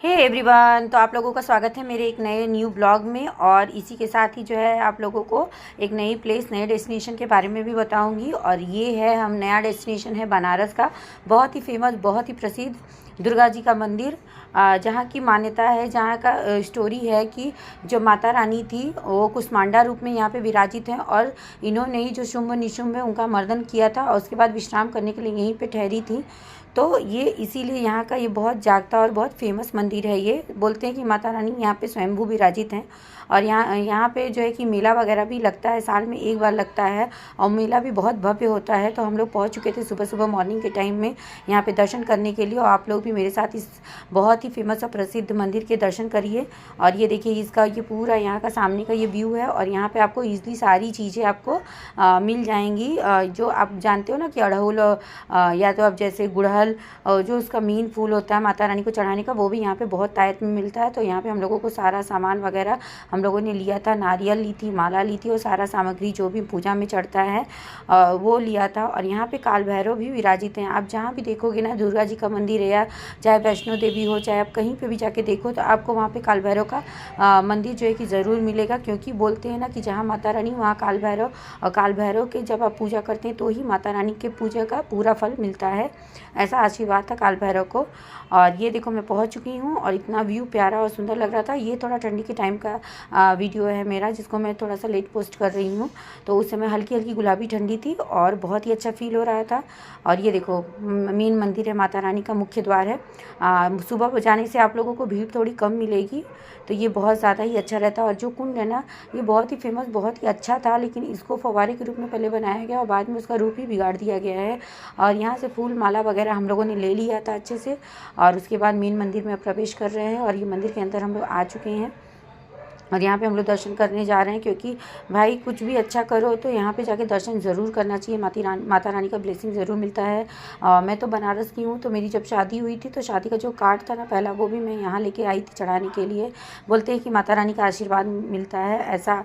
Hey everyone, तो आप लोगों का स्वागत है मेरे एक नए न्यू ब्लॉग में। और इसी के साथ ही जो है आप लोगों को एक नई प्लेस, नए डेस्टिनेशन के बारे में भी बताऊंगी। और ये है हम नया डेस्टिनेशन है बनारस का, बहुत ही फेमस, बहुत ही प्रसिद्ध दुर्गा जी का मंदिर, जहाँ की मान्यता है, जहाँ का स्टोरी है कि जो माता रानी थी वो कुष्मांडा रूप में यहाँ पे विराजित हैं। और इन्होंने ही जो शुंभ निशुंभ है उनका मर्दन किया था और उसके बाद विश्राम करने के लिए यहीं पे ठहरी थी। तो ये इसीलिए यहाँ का ये बहुत जागता और बहुत फेमस मंदिर है। ये बोलते हैं कि माता रानी यहाँ पे स्वयंभू विराजित हैं। और यहाँ पे जो है कि मेला वगैरह भी लगता है, साल में एक बार लगता है और मेला भी बहुत भव्य होता है। तो हम लोग पहुँच चुके थे सुबह सुबह मॉर्निंग के टाइम में यहाँ पे दर्शन करने के लिए। और आप लोग भी मेरे साथ इस बहुत ही फेमस और प्रसिद्ध मंदिर के दर्शन करिए। और ये देखिए, इसका ये पूरा यहाँ का सामने का ये व्यू है। और यहाँ पे आपको ईजिली सारी चीज़ें आपको मिल जाएंगी, जो आप जानते हो ना कि अड़हुल, या तो आप जैसे गुड़हल, और जो उसका मेन फूल होता है माता रानी को चढ़ाने का, वो भी यहाँ पे बहुत तायत में मिलता है। तो यहाँ पे हम लोगों को सारा सामान वगैरह हम लोगों ने लिया था, नारियल ली थी, माला ली थी और सारा सामग्री जो भी पूजा में चढ़ता है वो लिया था। और यहाँ पे काल भैरव भी विराजित हैं। आप जहाँ भी देखोगे ना, दुर्गा जी का मंदिर है या चाहे वैष्णो देवी हो, चाहे आप कहीं पे भी जाके देखो, तो आपको वहाँ पे काल भैरव का मंदिर जो है कि ज़रूर मिलेगा। क्योंकि बोलते हैं ना कि जहाँ माता रानी वहाँ काल भैरव, और काल भैरव के जब आप पूजा करते हैं तो ही माता रानी के पूजा का पूरा फल मिलता है, ऐसा आशीर्वाद था काल भैरव को। और ये देखो, मैं पहुंच चुकी हूँ और इतना व्यू प्यारा और सुंदर लग रहा था। ये थोड़ा ठंडी के टाइम का वीडियो है मेरा, जिसको मैं थोड़ा सा लेट पोस्ट कर रही हूँ। तो उस समय हल्की हल्की गुलाबी ठंडी थी और बहुत ही अच्छा फील हो रहा था। और ये देखो, मेन मंदिर है, माता रानी का मुख्य द्वार है। सुबह जाने से आप लोगों को भीड़ थोड़ी कम मिलेगी, तो ये बहुत ज़्यादा ही अच्छा रहता है। और जो कुंड है ना, ये बहुत ही फेमस, बहुत ही अच्छा था, लेकिन इसको फव्वारे के रूप में पहले बनाया गया और बाद में उसका रूप ही बिगाड़ दिया गया है। और यहाँ से फूल माला वगैरह हम लोगों ने ले लिया था अच्छे से। और उसके बाद मेन मंदिर में प्रवेश कर रहे हैं और ये मंदिर के अंदर हम लोग आ चुके हैं। और यहाँ पे हम लोग दर्शन करने जा रहे हैं, क्योंकि भाई कुछ भी अच्छा करो तो यहाँ पे जाके दर्शन ज़रूर करना चाहिए। माता रानी का ब्लेसिंग ज़रूर मिलता है। मैं तो बनारस की हूँ, तो मेरी जब शादी हुई थी तो शादी का जो कार्ड था ना पहला, वो भी मैं यहाँ लेके आई थी चढ़ाने के लिए। बोलते हैं कि माता रानी का आशीर्वाद मिलता है, ऐसा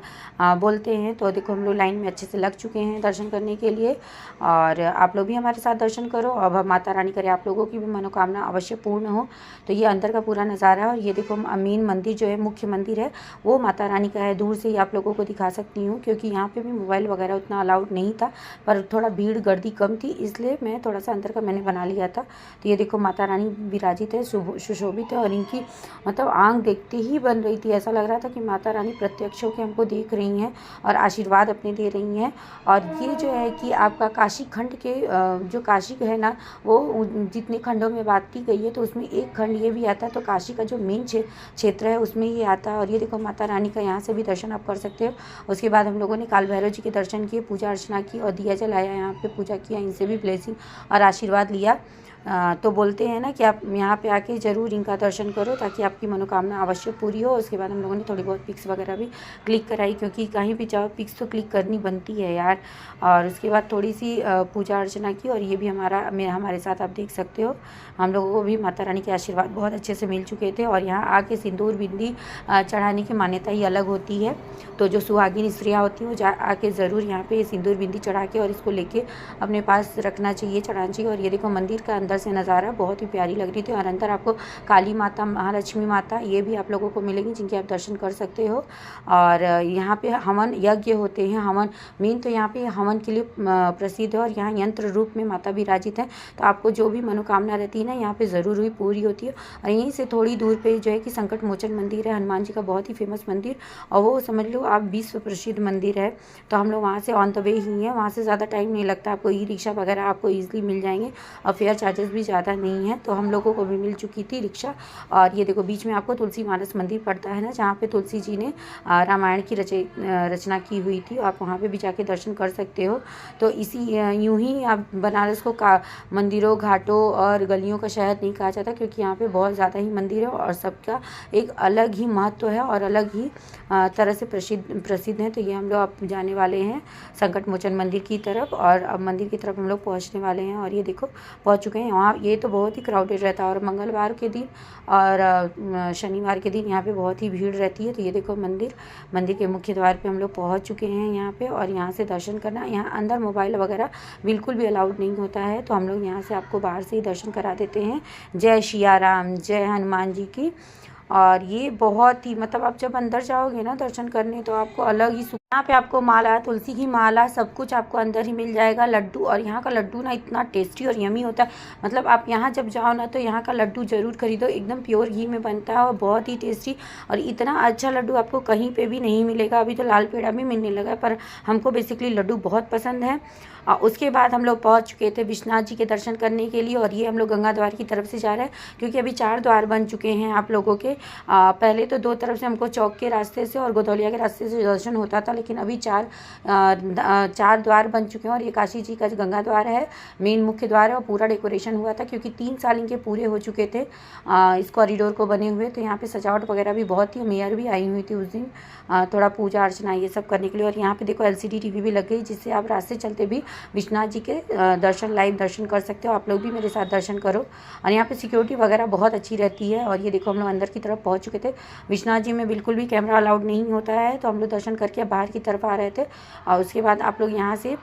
बोलते हैं। तो देखो, हम लोग लाइन में अच्छे से लग चुके हैं दर्शन करने के लिए। और आप लोग भी हमारे साथ दर्शन करो। अब माता रानी करे आप लोगों की भी मनोकामना अवश्य पूर्ण हो। तो ये अंदर का पूरा नज़ारा है। और ये देखो, मेन मंदिर जो है, मुख्य मंदिर है, वो माता रानी का है। दूर से ही आप लोगों को दिखा सकती हूँ, क्योंकि यहाँ पे भी मोबाइल वगैरह उतना अलाउड नहीं था, पर थोड़ा भीड़ गर्दी कम थी, इसलिए मैं थोड़ा सा अंदर का मैंने बना लिया था। तो ये देखो, माता रानी विराजित है, सुशोभित है। और इनकी मतलब आंख देखते ही बन रही थी, ऐसा लग रहा था कि माता रानी प्रत्यक्ष होकर हमको देख रही हैं और आशीर्वाद अपने दे रही हैं। और ये जो है कि आपका काशी खंड के, जो काशी है ना, वो जितने खंडों में बात की गई है, तो उसमें एक खंड ये भी आता है। तो काशी का जो मेन क्षेत्र है उसमें ये आता है। और ये देखो, माता रानी का यहाँ से भी दर्शन आप कर सकते हो। उसके बाद हम लोगों ने काल भैरव जी के दर्शन किए, पूजा अर्चना की और दिया जलाया, यहाँ पे पूजा किया, इनसे भी ब्लेसिंग और आशीर्वाद लिया। तो बोलते हैं ना कि आप यहाँ पे आके ज़रूर इनका दर्शन करो, ताकि आपकी मनोकामना अवश्य पूरी हो। उसके बाद हम लोगों ने थोड़ी बहुत पिक्स वगैरह भी क्लिक कराई, क्योंकि कहीं भी जाओ पिक्स तो क्लिक करनी बनती है यार। और उसके बाद थोड़ी सी पूजा अर्चना की। और ये भी हमारे साथ आप देख सकते हो, हम लोगों को भी माता रानी के आशीर्वाद बहुत अच्छे से मिल चुके थे। और यहाँ आके सिंदूर बिंदी चढ़ाने की मान्यता ही अलग होती है। तो जो सुहागिन स्त्रियाँ होती हैं वो आके ज़रूर यहाँ पे सिंदूर बिंदी चढ़ा के और इसको लेके अपने पास रखना चाहिए, चढ़ाना चाहिए। और ये देखो, मंदिर का अंदर से नज़ारा बहुत ही प्यारी लग रही थी। और अंदर आपको काली माता, महालक्ष्मी माता, ये भी आप लोगों को मिलेंगी, जिनके आप दर्शन कर सकते हो। और यहाँ पे हवन यज्ञ होते हैं, हवन मेन तो यहाँ पे हवन के लिए प्रसिद्ध है। और यहाँ यंत्र रूप में माता विराजित है, तो आपको जो भी मनोकामना रहती है ना, यहाँ पे ज़रूर हुई पूरी होती है। और यहीं से थोड़ी दूर पे जो है कि संकट मोचन मंदिर है, हनुमान जी का बहुत ही फेमस मंदिर, और वो समझ लो आप विश्व प्रसिद्ध मंदिर है। तो हम लोग वहाँ से ऑन द वे ही हैं, वहाँ से ज़्यादा टाइम नहीं लगता, आपको ई रिक्शा वगैरह आपको ईजिली मिल जाएंगे और फेयर चार्जेस भी ज़्यादा नहीं है। तो हम लोगों को भी मिल चुकी थी रिक्शा। और ये देखो, बीच में आपको तुलसी मानस मंदिर पड़ता है ना, जहाँ पे तुलसी जी ने रामायण की रचना की हुई थी, आप वहाँ पे भी जाके दर्शन कर सकते हो। तो इसी यूँ ही आप बनारस को मंदिरों, घाटों और गलियों का शहर नहीं कहा जाता, क्योंकि यहाँ पे बहुत ज़्यादा ही मंदिर है और सबका एक अलग ही महत्व है और अलग ही तरह से प्रसिद्ध है। तो ये हम लोग अब जाने वाले हैं संकट मोचन मंदिर की तरफ, और अब मंदिर की तरफ हम लोग पहुँचने वाले हैं। और ये देखो, पहुँच चुके हैं। वहाँ ये तो बहुत ही क्राउडेड रहता है, और मंगलवार के दिन और शनिवार के दिन यहाँ पे बहुत ही भीड़ रहती है। तो ये देखो मंदिर के मुख्य द्वार पे हम लोग पहुँच चुके हैं यहाँ पे, और यहाँ से दर्शन करना, यहाँ अंदर मोबाइल वगैरह बिल्कुल भी अलाउड नहीं होता है। तो हम लोग यहाँ से आपको बाहर से ही दर्शन करा देते हैं। जय सिया राम, जय हनुमान जी की। और ये बहुत ही मतलब आप जब अंदर जाओगे ना दर्शन करने, तो आपको अलग ही यहाँ पे आपको माला, तुलसी की माला, सब कुछ आपको अंदर ही मिल जाएगा। लड्डू, और यहाँ का लड्डू ना इतना टेस्टी और यमी होता है, मतलब आप यहाँ जब जाओ ना तो यहाँ का लड्डू ज़रूर खरीदो, एकदम प्योर घी में बनता है और बहुत ही टेस्टी। और इतना अच्छा लड्डू आपको कहीं पे भी नहीं मिलेगा। अभी तो लाल पेड़ा भी मिलने लगा है, पर हमको बेसिकली लड्डू बहुत पसंद है। उसके बाद हम लोग पहुँच चुके थे विश्वनाथ जी के दर्शन करने के लिए, और ये हम लोग गंगा द्वार की तरफ से जा रहे हैं, क्योंकि अभी 4 द्वार बन चुके हैं आप लोगों के। पहले तो 2 तरफ से हमको चौक के रास्ते से और गोदौलिया के रास्ते से दर्शन होता था, लेकिन अभी 4 द्वार बन चुके हैं। और ये काशी जी का गंगा द्वार है, मेन मुख्य द्वार है, और पूरा डेकोरेशन हुआ था क्योंकि 3 साल इनके पूरे हो चुके थे इस कॉरिडोर को बने हुए। तो यहाँ पे सजावट वगैरह भी बहुत थी, मेयर भी आई हुई थी उस दिन थोड़ा पूजा अर्चना ये सब करने के लिए। और यहाँ पे देखो LCD TV भी लग गई, जिससे आप रास्ते चलते भी विश्वनाथ जी के लाइव दर्शन कर सकते हो। आप लोग भी मेरे साथ दर्शन करो। और यहाँ पे सिक्योरिटी वगैरह बहुत अच्छी रहती है। और ये देखो हम लोग अंदर की तरफ पहुँच चुके थे। विश्वनाथ जी में बिल्कुल भी कैमरा अलाउड नहीं होता है, तो हम लोग दर्शन करके बाहर की तरफ आ रहे थे। और उसके बाद आप लोग यहाँ से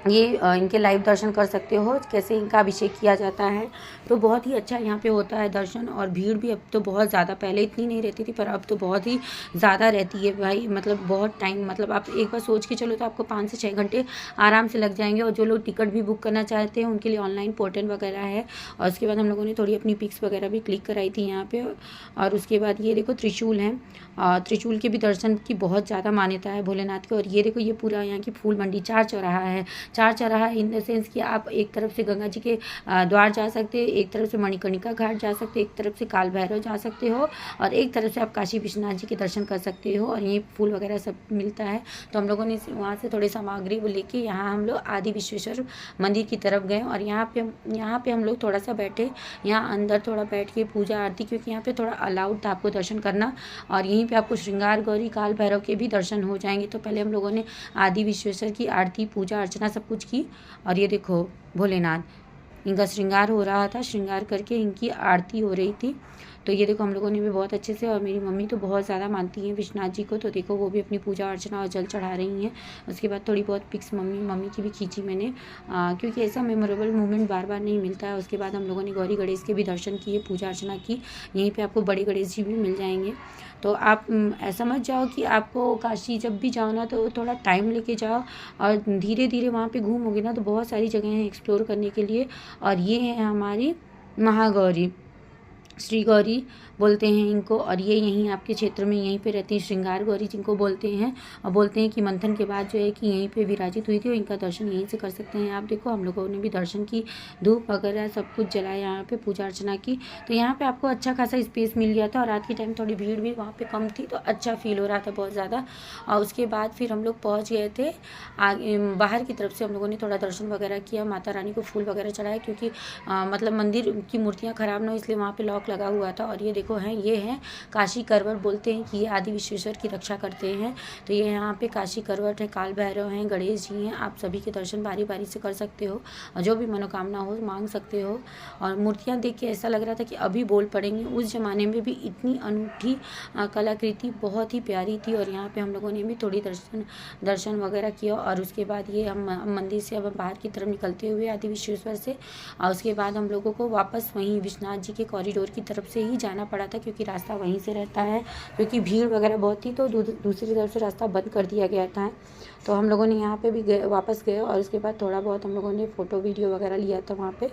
ये इनके लाइव दर्शन कर सकते हो, कैसे इनका अभिषेक किया जाता है। तो बहुत ही अच्छा यहाँ पे होता है दर्शन। और भीड़ भी अब तो बहुत ज़्यादा, पहले इतनी नहीं रहती थी, पर अब तो बहुत ही ज़्यादा रहती है भाई। मतलब बहुत टाइम, मतलब आप एक बार सोच के चलो तो आपको 5 से 6 घंटे आराम से लग जाएंगे। और जो लोग टिकट भी बुक करना चाहते हैं उनके लिए ऑनलाइन पोर्टल वगैरह है। और उसके बाद हम लोगों ने थोड़ी अपनी पिक्स वगैरह भी क्लिक कराई थी यहाँ पर। और उसके बाद ये देखो त्रिशूल है, त्रिशूल के भी दर्शन की बहुत ज़्यादा मान्यता है भोलेनाथ की। और ये देखो ये पूरा यहाँ की फूल मंडी 4 चौराहा है। 4 चौराहा इन द सेंस कि आप एक तरफ से गंगा जी के द्वार जा सकते हैं, एक तरफ से मणिकर्णिका घाट जा सकते हैं, एक तरफ से काल भैरव जा सकते हो, और एक तरफ से आप काशी विश्वनाथ जी के दर्शन कर सकते हो। और ये फूल वगैरह सब मिलता है। तो हम लोगों ने वहाँ से थोड़ी सामग्री लेके यहाँ हम लोग आदि विश्वेश्वर मंदिर की तरफ गए। और यहाँ पे हम लोग थोड़ा सा बैठे, यहाँ अंदर थोड़ा बैठ के पूजा आरती, क्योंकि यहाँ पे थोड़ा अलाउड था आपको दर्शन करना। और यहीं पे आपको श्रृंगार गौरी काल भैरव के भी दर्शन हो जाएंगे। तो पहले हम लोगों ने आदि विश्वेश्वर की आरती पूजा अर्चना सब कुछ की। और ये देखो भोलेनाथ, इनका श्रृंगार हो रहा था, श्रृंगार करके इनकी आरती हो रही थी। तो ये देखो हम लोगों ने भी बहुत अच्छे से, और मेरी मम्मी तो बहुत ज़्यादा मानती हैं विश्वनाथ जी को, तो देखो वो भी अपनी पूजा अर्चना और जल चढ़ा रही हैं। उसके बाद थोड़ी बहुत पिक्स मम्मी की भी खींची मैंने, क्योंकि ऐसा मेमोरेबल मोमेंट बार बार नहीं मिलता है। उसके बाद हम लोगों ने गौरी गणेश के भी दर्शन किए, पूजा अर्चना की। यहीं पर आपको बड़े गणेश जी भी मिल जाएंगे। तो आप ऐसा मत जाओ कि आपको काशी जब भी जाओ ना तो थोड़ा टाइम लेके जाओ, और धीरे धीरे वहाँ पे घूमोगे ना तो बहुत सारी जगह हैं एक्सप्लोर करने के लिए। और ये है हमारी महागौरी, श्री गौरी बोलते हैं इनको। और ये यहीं आपके क्षेत्र में यहीं पे रहती हैं, श्रृंगार गौरी जिनको बोलते हैं। और बोलते हैं कि मंथन के बाद जो है कि यहीं पे विराजित हुई थी, और इनका दर्शन यहीं से कर सकते हैं। आप देखो हम लोगों ने भी दर्शन की, धूप वगैरह सब कुछ जलाया, यहाँ पे पूजा अर्चना की। तो यहाँ पे आपको अच्छा खासा स्पेस मिल गया था। और रात के टाइम थोड़ी भीड़ भी वहाँ पर कम थी, तो अच्छा फील हो रहा था बहुत ज़्यादा। और उसके बाद फिर हम लोग पहुँच गए थे आगे, बाहर की तरफ से हम लोगों ने थोड़ा दर्शन वगैरह किया, माता रानी को फूल वगैरह चढ़ाया, क्योंकि मतलब मंदिर की मूर्तियाँ ख़राब ना हो इसलिए वहाँ पर लॉक लगा हुआ था। और ये देखो ये हैं काशी करवट, बोलते हैं कि ये आदि विश्वेश्वर की रक्षा करते हैं। तो ये यहाँ पे काशी करवट है, काल भैरव हैं, गणेश जी हैं। आप सभी के दर्शन बारी बारी से कर सकते हो, और जो भी मनोकामना हो मांग सकते हो। और मूर्तियाँ देख के ऐसा लग रहा था कि अभी बोल पड़ेंगी। उस ज़माने में भी इतनी अनूठी कलाकृति बहुत ही प्यारी थी। और यहाँ पे हम लोगों ने भी थोड़ी दर्शन वगैरह किया। और उसके बाद ये हम मंदिर से अब बाहर की तरफ निकलते हुए आदि विश्वेश्वर से, और उसके बाद हम लोगों को वापस वहीं विश्वनाथ जी के कॉरिडोर की तरफ से ही जाना पड़ा था, क्योंकि रास्ता वहीं से रहता है। क्योंकि भीड़ वगैरह बहुत थी तो दूसरी तरफ से रास्ता बंद कर दिया गया था। तो हम लोगों ने यहाँ पे भी वापस गए। और उसके बाद थोड़ा बहुत हम लोगों ने फ़ोटो वीडियो वगैरह लिया था वहाँ पे।